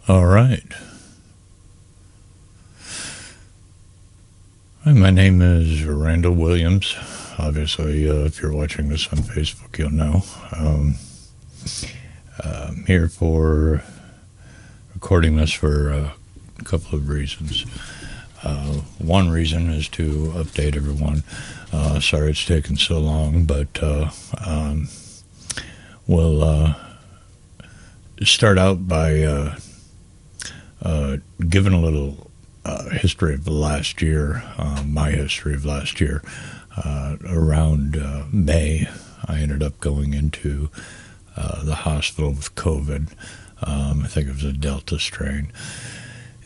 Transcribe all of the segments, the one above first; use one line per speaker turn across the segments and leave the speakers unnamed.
All right. Hi, my name is Randall Williams. Obviously, if you're watching this on Facebook, you'll know. I'm here for recording this for a couple of reasons. One reason is to update everyone. Sorry it's taken so long, but we'll start out by giving a little history of the last year, my history of last year. Around May, I ended up going into the hospital with COVID. I think it was a Delta strain.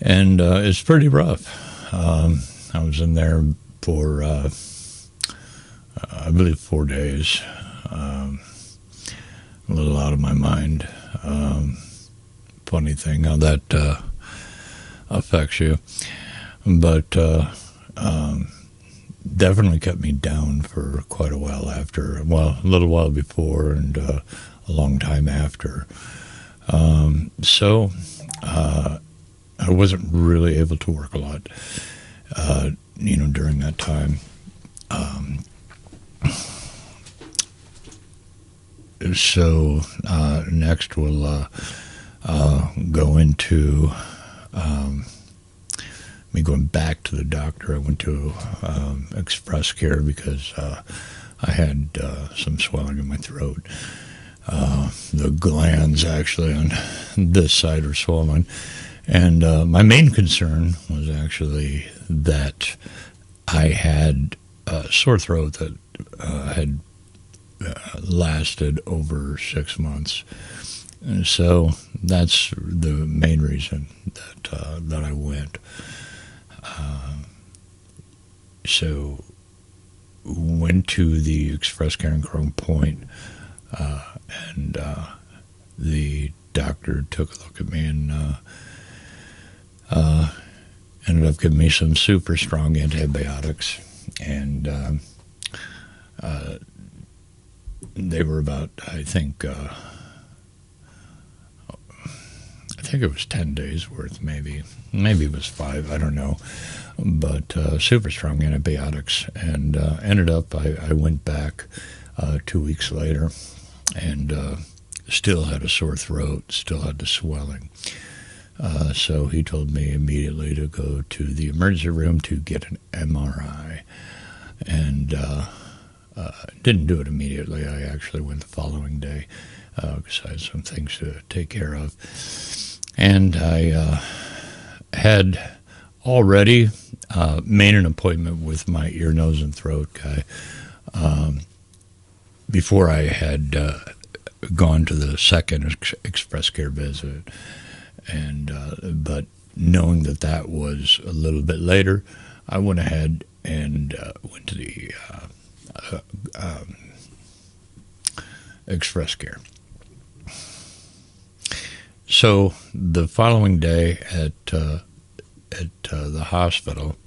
And it's pretty rough. I was in there for, I believe, 4 days. A little out of my mind. Funny thing how that affects you. But definitely kept me down for quite a while after. Well, a little while before and a long time after. So I wasn't really able to work a lot, during that time. So next we'll go into me going back to the doctor. I went to Express Care because I had some swelling in my throat. The glands actually on this side were swollen. And my main concern was actually that I had a sore throat that had lasted over 6 months. And so that's the main reason that I went. So went to the Express Care in Crown Point, and the doctor took a look at me and ended up giving me some super strong antibiotics, and they were about, I think it was 10 days worth, maybe it was 5, I don't know, but super strong antibiotics, and ended up, I went back 2 weeks later, and still had a sore throat, still had the swelling. So he told me immediately to go to the emergency room to get an MRI, and didn't do it immediately. I actually went the following day because I had some things to take care of. And I had already made an appointment with my ear, nose, and throat guy before I had gone to the second Express Care visit. And but knowing that was a little bit later, I went ahead and went to the Express Care. So the following day at the hospital,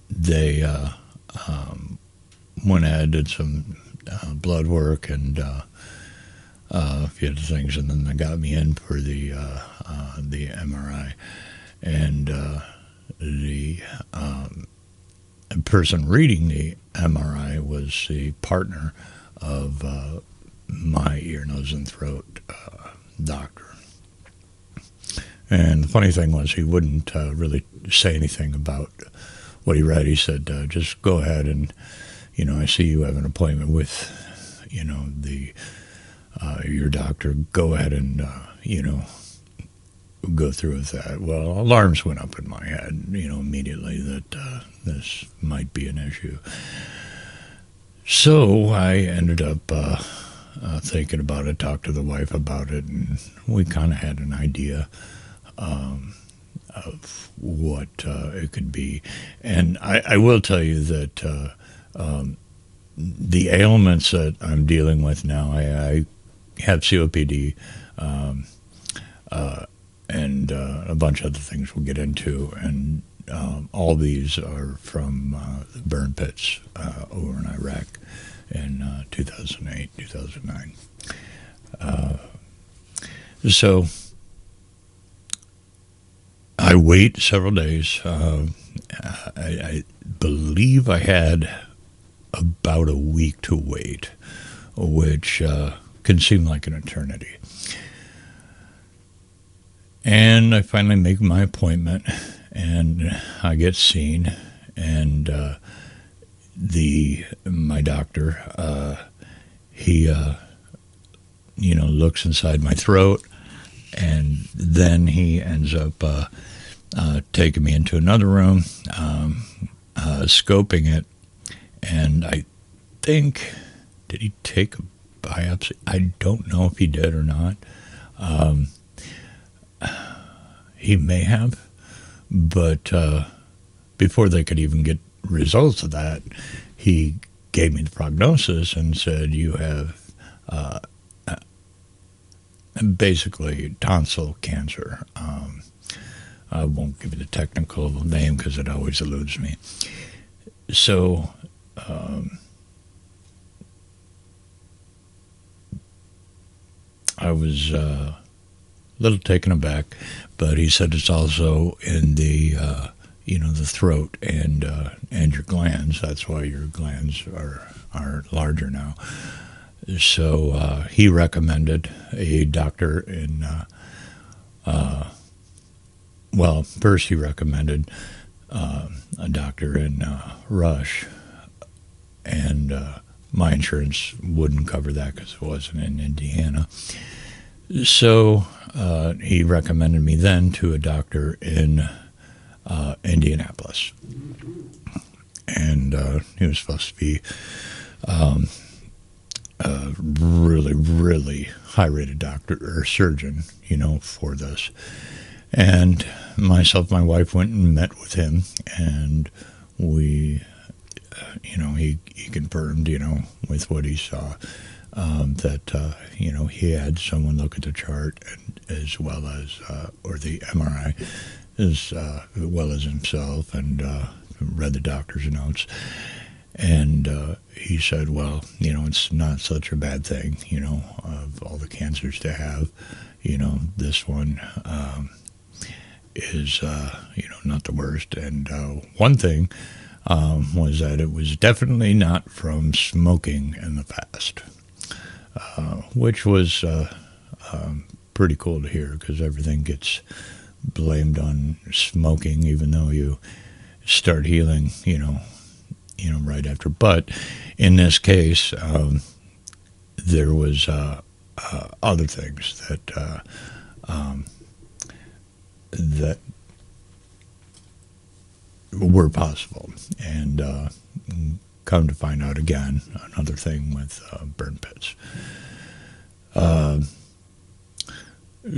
they went ahead, did some blood work and a few other things, and then they got me in for the MRI, and the person reading the MRI was the partner of my ear, nose, and throat doctor. And the funny thing was, he wouldn't really say anything about what he read. He said, just go ahead and, I see you have an appointment with, your doctor. Go ahead and, go through with that. Well, alarms went up in my head, immediately that this might be an issue. So I ended up thinking about it, talked to the wife about it, and we kind of had an idea of what it could be. And I will tell you that the ailments that I'm dealing with now, I have COPD, and a bunch of other things we'll get into, and all these are from the burn pits over in Iraq in 2008, 2009. So I wait several days. I believe I had about a week to wait, which can seem like an eternity. And I finally make my appointment, and I get seen, and my doctor, he looks inside my throat, and then he ends up taking me into another room, scoping it, and I think, did he take a biopsy? I don't know if he did or not. He may have, but before they could even get results of that, he gave me the prognosis and said, you have basically tonsil cancer. I won't give you the technical name because it always eludes me. So I was a little taken aback, but he said it's also in the the throat and your glands. That's why your glands are larger now. So he recommended a doctor in. First he recommended a doctor in Rush, and my insurance wouldn't cover that because it wasn't in Indiana. So he recommended me then to a doctor in Indianapolis, and he was supposed to be a really, really high-rated doctor or surgeon, for this. And myself and my wife went and met with him, and we, he confirmed, with what he saw, that, he had someone look at the chart and as well as, or the MRI, as well as himself, and read the doctor's notes. And he said, well, it's not such a bad thing, of all the cancers to have, this one is, not the worst. And one thing was that it was definitely not from smoking in the past, which was pretty cool to hear, because everything gets blamed on smoking, even though you start healing, right after. But in this case, there was other things that that were possible, and come to find out again, another thing with burn pits.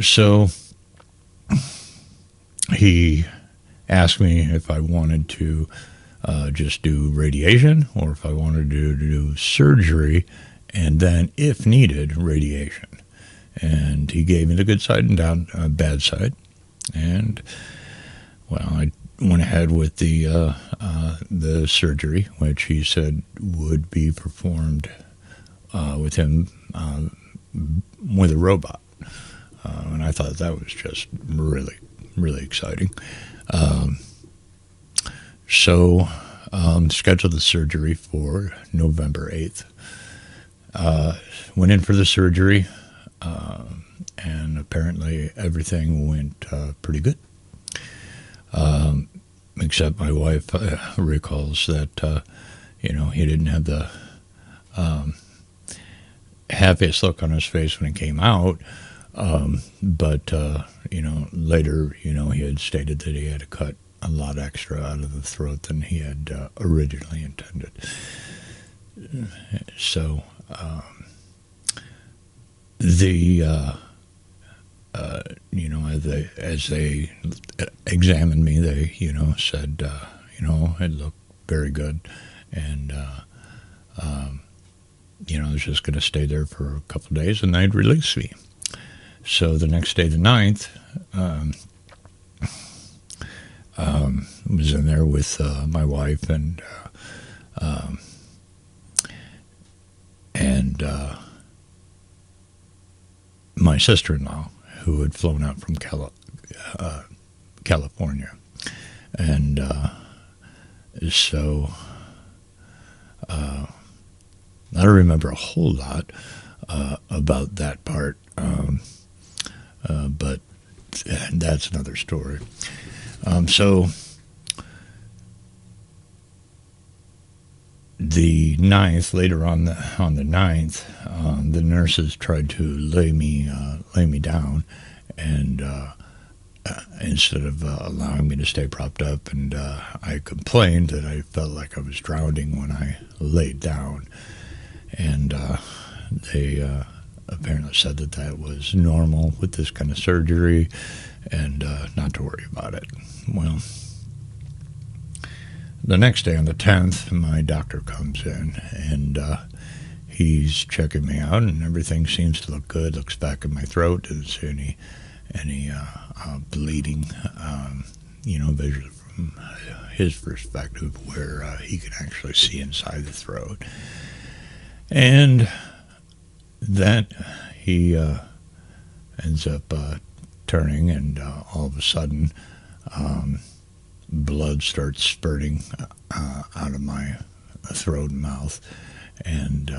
So he asked me if I wanted to just do radiation, or if I wanted to do surgery, and then, if needed, radiation. And he gave me the good side and bad side. And, well, I went ahead with the surgery, which he said would be performed with him with a robot. And I thought that was just really, really exciting. So scheduled the surgery for November 8th. Went in for the surgery, and apparently everything went pretty good. Except my wife recalls that, he didn't have the happiest look on his face when it came out. But later, he had stated that he had to cut a lot extra out of the throat than he had originally intended. So as they examined me, they said it looked very good, and I was just going to stay there for a couple of days, and they'd release me. So the next day, the 9th, was in there with my wife and my sister-in-law, who had flown out from California. And so I don't remember a whole lot about that part, but that's another story. So the ninth, later on the ninth, the nurses tried to lay me down, and instead of allowing me to stay propped up, and I complained that I felt like I was drowning when I laid down, and they apparently said that that was normal with this kind of surgery, and not to worry about it. Well, the next day on the 10th, my doctor comes in, and he's checking me out, and everything seems to look good. Looks back at my throat, doesn't see any bleeding, visually from his perspective, where he can actually see inside the throat. And that he ends up turning, and all of a sudden, blood starts spurting out of my throat and mouth, and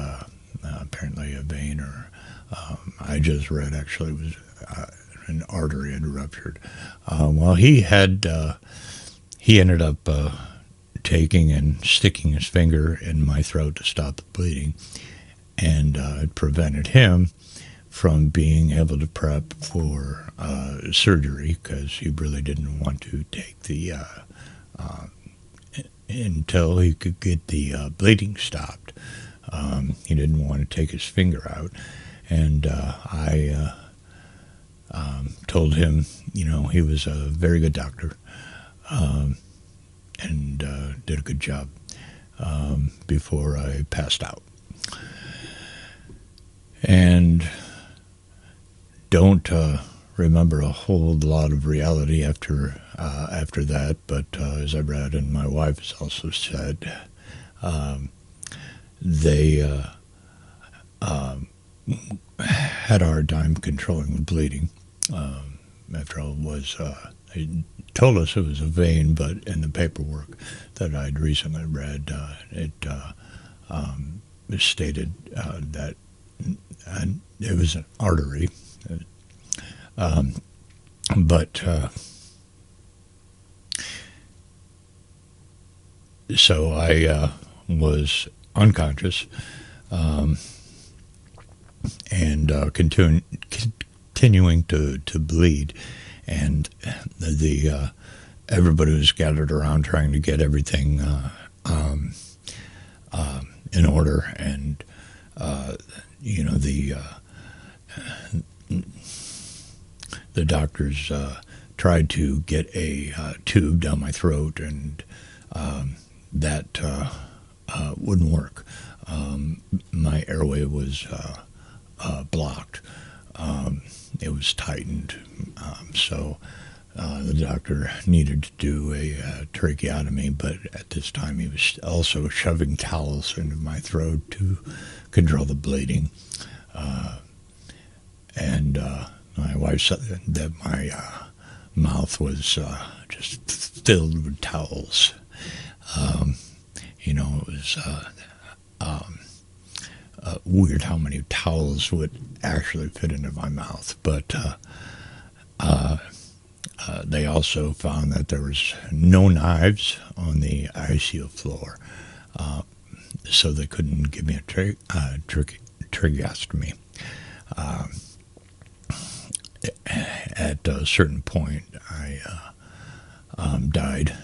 apparently a vein, or I just read actually was an artery had ruptured. Well, he ended up taking and sticking his finger in my throat to stop the bleeding, and it prevented him from being able to prep for surgery, because he really didn't want to take the until he could get the bleeding stopped. He didn't want to take his finger out, and I told him, he was a very good doctor, and did a good job before I passed out. And don't remember a whole lot of reality after that, but as I read, and my wife has also said, they had a hard time controlling the bleeding. After all, they told us it was a vein, but in the paperwork that I'd recently read, it stated that it was an artery. But so I was unconscious, and continuing to bleed, and the everybody was gathered around trying to get everything in order, and the doctors tried to get a tube down my throat, and that wouldn't work. My airway was blocked. It was tightened. So the doctor needed to do a tracheotomy, but at this time he was also shoving towels into my throat to control the bleeding. And my wife said that my mouth was just filled with towels. It was weird how many towels would actually fit into my mouth. But they also found that there was no knives on the ICU floor, so they couldn't give me a tracheostomy. At a certain point, I died,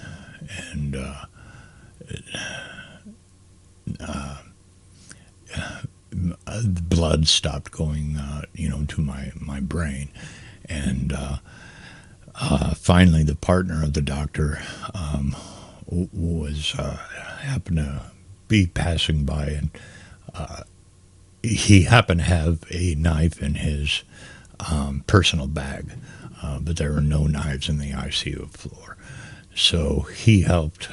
and blood stopped going, to my brain, and finally, the partner of the doctor was happened to be passing by, and he happened to have a knife in his personal bag, but there were no knives in the ICU floor. So he helped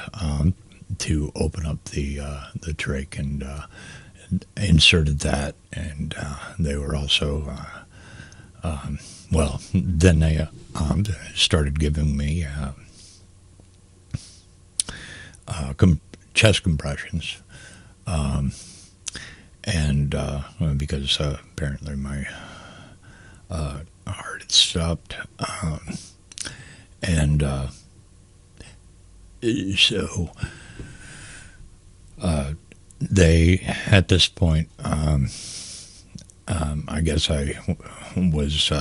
to open up the trach and inserted that, and they were also then they started giving me chest compressions, and because apparently my heart had stopped, and so they, at this point, I guess I was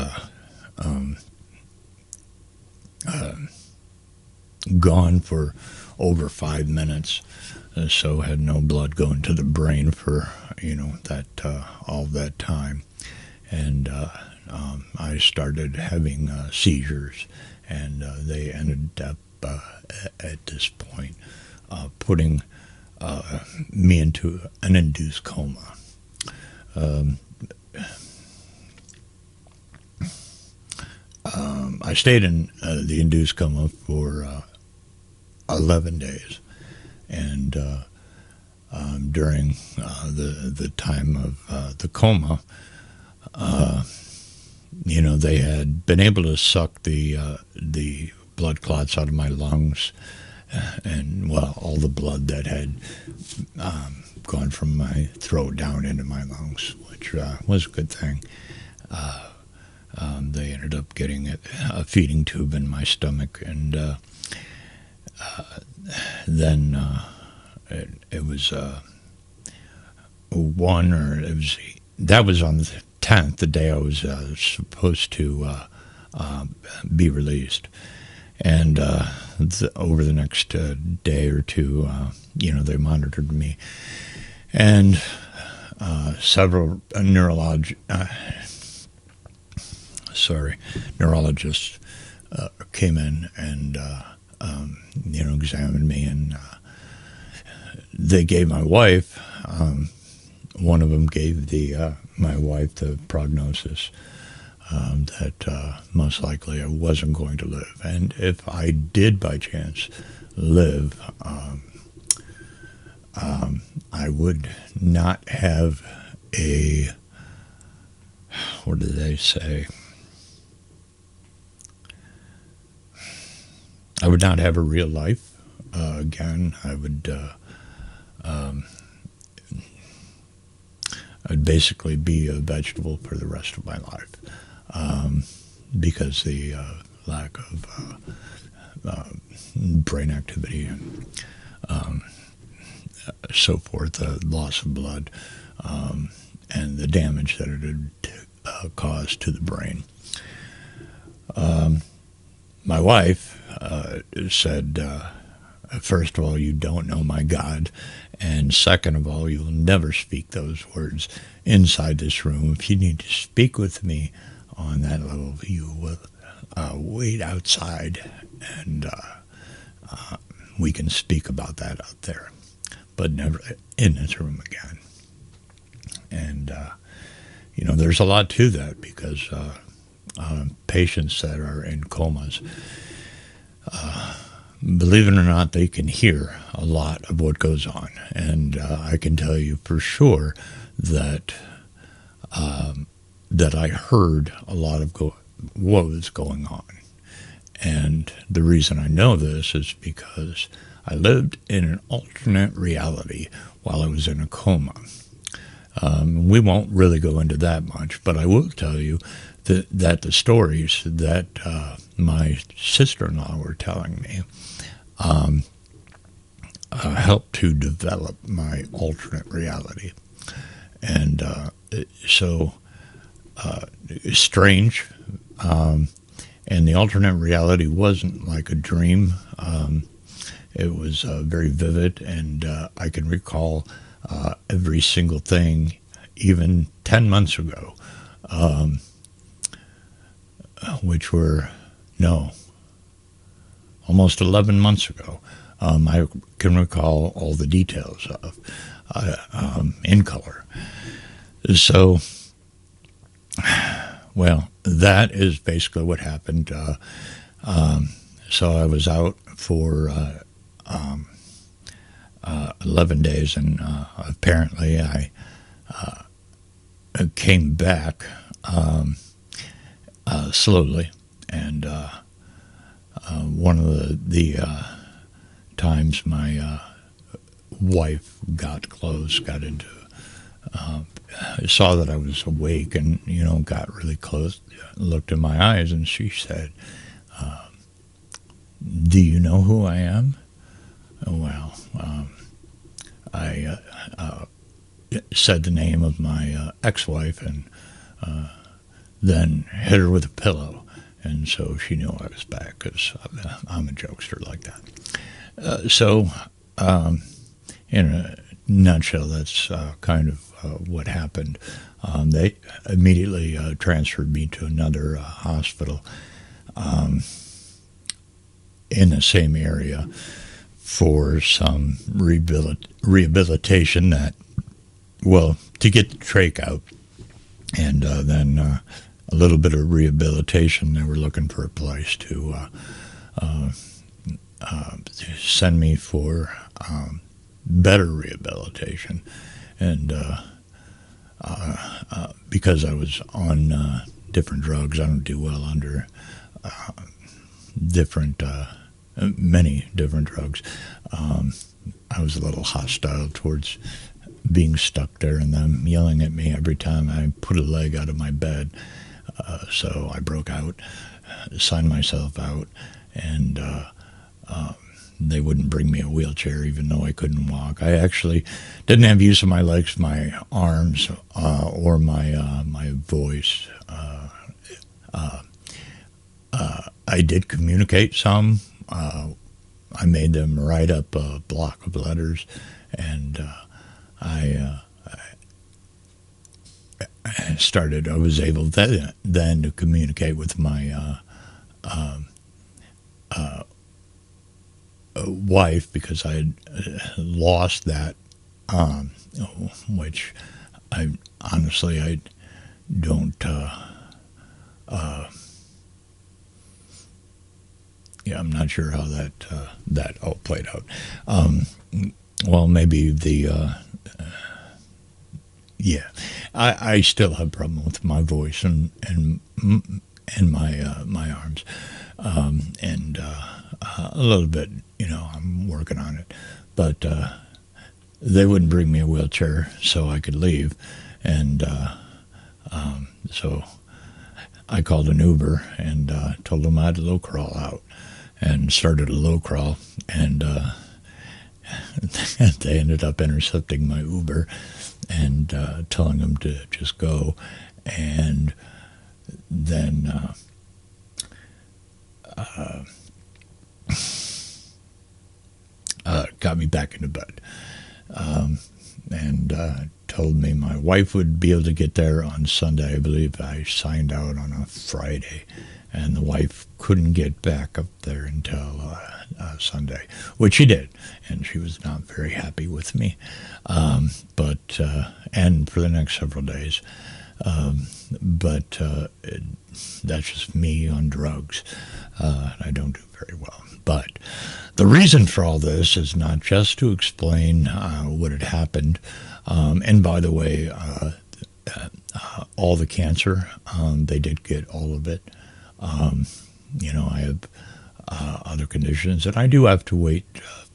gone for over 5 minutes, so had no blood going to the brain for that all that time, and I started having seizures, and they ended up at this point putting me into an induced coma. I stayed in the induced coma for 11 days, and during the time of the coma, they had been able to suck the blood clots out of my lungs, and all the blood that had gone from my throat down into my lungs, which was a good thing. They ended up getting a feeding tube in my stomach, and then it was that was on the 10th, the day I was supposed to be released, and over the next day or two, they monitored me, and several neurologists came in and examined me, and they gave my wife. One of them gave my wife the prognosis that most likely I wasn't going to live, and if I did by chance live, I would not have what did they say? I would not have a real life again. I'd basically be a vegetable for the rest of my life, because the lack of brain activity and so forth, the loss of blood, and the damage that it had caused to the brain. My wife said, first of all, you don't know my God, and second of all, you'll never speak those words inside this room. If you need to speak with me on that level, you will wait outside, and we can speak about that out there, but never in this room again. And there's a lot to that, because patients that are in comas, believe it or not, they can hear a lot of what goes on, and I can tell you for sure that I heard a lot of what was going on. And the reason I know this is because I lived in an alternate reality while I was in a coma. We won't really go into that much, but I will tell you that the stories that my sister-in-law were telling me helped to develop my alternate reality. And so it's strange. And the alternate reality wasn't like a dream. It was very vivid, and I can recall every single thing, even 10 months ago, which were, almost 11 months ago. I can recall all the details of in color. So, that is basically what happened. So I was out for 11 days, and apparently I came back slowly, and one of the times my wife got close, got into, saw that I was awake, and got really close, looked in my eyes, and she said, "Do you know who I am?" Well, I said the name of my ex-wife, and then hit her with a pillow, and so she knew I was back, because I'm a jokester like that. So, in a nutshell, that's kind of what happened. They immediately transferred me to another hospital in the same area for some rehabilitation to get the trach out, and then a little bit of rehabilitation. They were looking for a place to send me for better rehabilitation, and because I was on different drugs, I don't do well under many different drugs. I was a little hostile towards being stuck there and them yelling at me every time I put a leg out of my bed. So I broke out, signed myself out, and they wouldn't bring me a wheelchair even though I couldn't walk. I actually didn't have use of my legs, my arms, or my voice. I did communicate some. I made them write up a block of letters, and I was able then to communicate with my wife, because I had lost that, which I don't, I'm not sure how that all played out. Well, maybe I still have a problem with my voice and my arms, and a little bit, I'm working on it, but they wouldn't bring me a wheelchair so I could leave, and so I called an Uber and told them I'd low crawl out, and started a low crawl, and they ended up intercepting my Uber and telling them to just go, and then got me back into bed, and told me my wife would be able to get there on Sunday. I believe I signed out on a Friday, and the wife couldn't get back up there until Sunday, which she did, and she was not very happy with me, but and for the next several days, but that's just me on drugs. I don't do very well. But the reason for all this is not just to explain what had happened, and by the way, all the cancer, they did get all of it. I have other conditions, and I do have to wait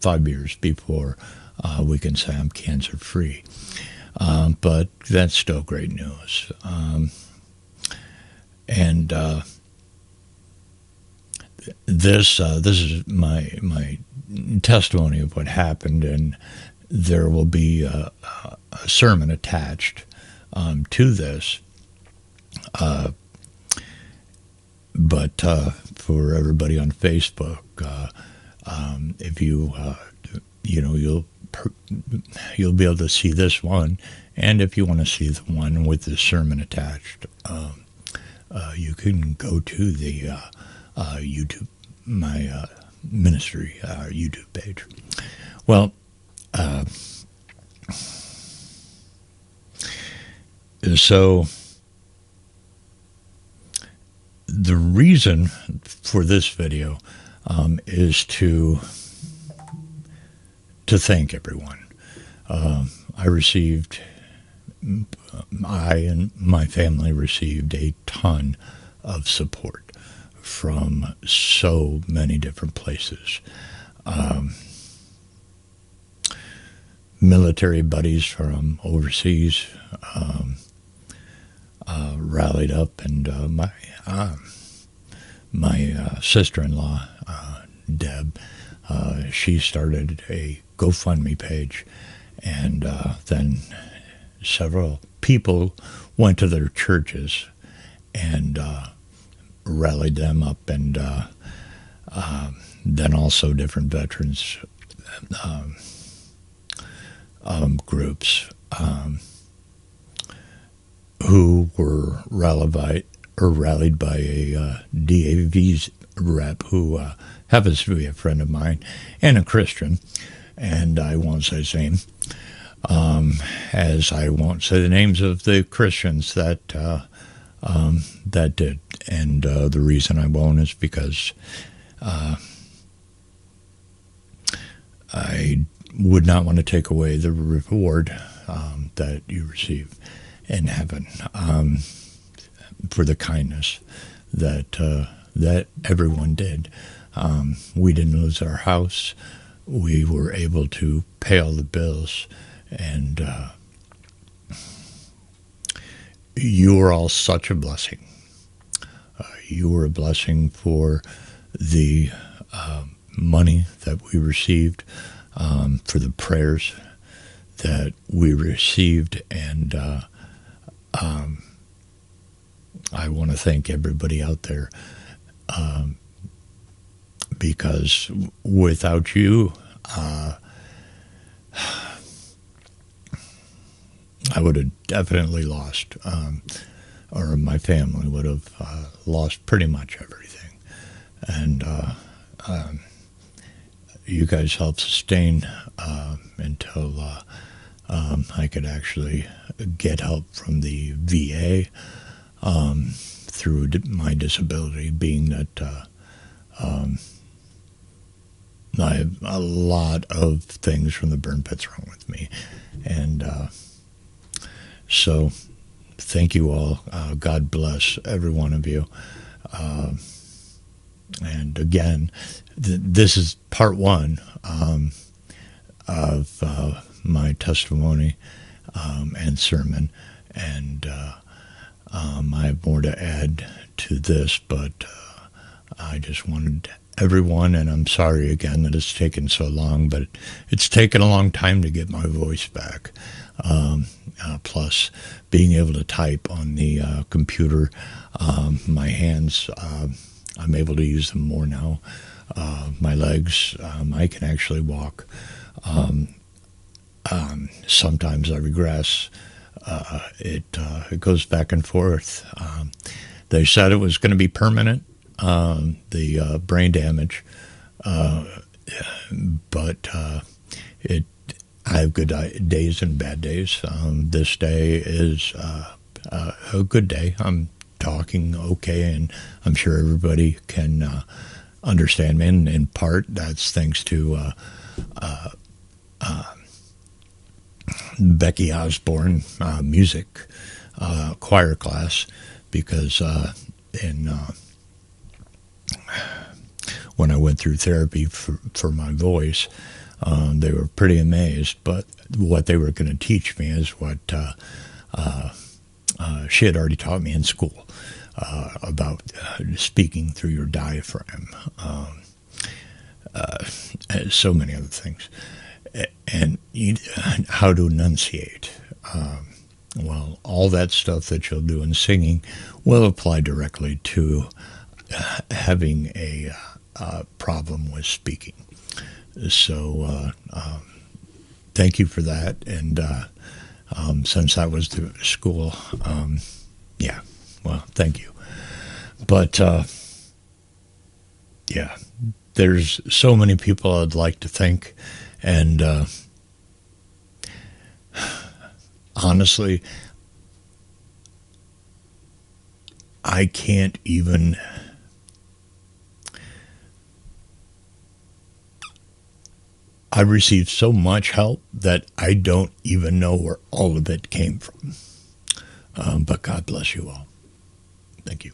5 years before we can say I'm cancer-free. But that's still great news. And this is my testimony of what happened, and there will be a sermon attached to this. But for everybody on Facebook, if you'll be able to see this one, and if you want to see the one with the sermon attached, you can go to the YouTube, my ministry YouTube page. Well, so the reason for this video is to thank everyone. I and my family received a ton of support from so many different places. Military buddies from overseas rallied up, and my sister-in-law, Deb, she started a GoFundMe page, and then several people went to their churches and rallied them up, and then also different veterans groups who were rallied by a DAV's rep who happens to be a friend of mine and a Christian, and I won't say his name, as I won't say the names of the Christians that did. And the reason I won't is because I would not want to take away the reward that you receive in heaven for the kindness that everyone did. We didn't lose our house. We were able to pay all the bills, and you were all such a blessing. You were a blessing for the money that we received, for the prayers that we received, and I want to thank everybody out there, because without you, I would have definitely lost, or my family would have lost pretty much everything. And you guys helped sustain until I could actually get help from the VA through my disability, being that I have a lot of things from the burn pits wrong with me. And so thank you all. God bless every one of you. And again, this is part one of my testimony and sermon, and I have more to add to this, but I just wanted everyone, and I'm sorry again that it's taken so long, but it's taken a long time to get my voice back. Plus, being able to type on the computer, my hands, I'm able to use them more now. My legs, I can actually walk. Sometimes I regress. It goes back and forth. They said it was going to be permanent, the brain damage, but I have good days and bad days. This day is a good day. I'm talking okay, and I'm sure everybody can understand me. And in part, that's thanks to Becky Osborne music choir class, because when I went through therapy for my voice, they were pretty amazed. But what they were going to teach me is what she had already taught me in school about speaking through your diaphragm, so many other things, and how to enunciate. Well, all that stuff that you'll do in singing will apply directly to having a problem with speaking. So thank you for that. And since that was the school, yeah, well, thank you. But yeah, there's so many people I'd like to thank, and honestly, I can't even I received so much help that I don't even know where all of it came from. But God bless you all. Thank you.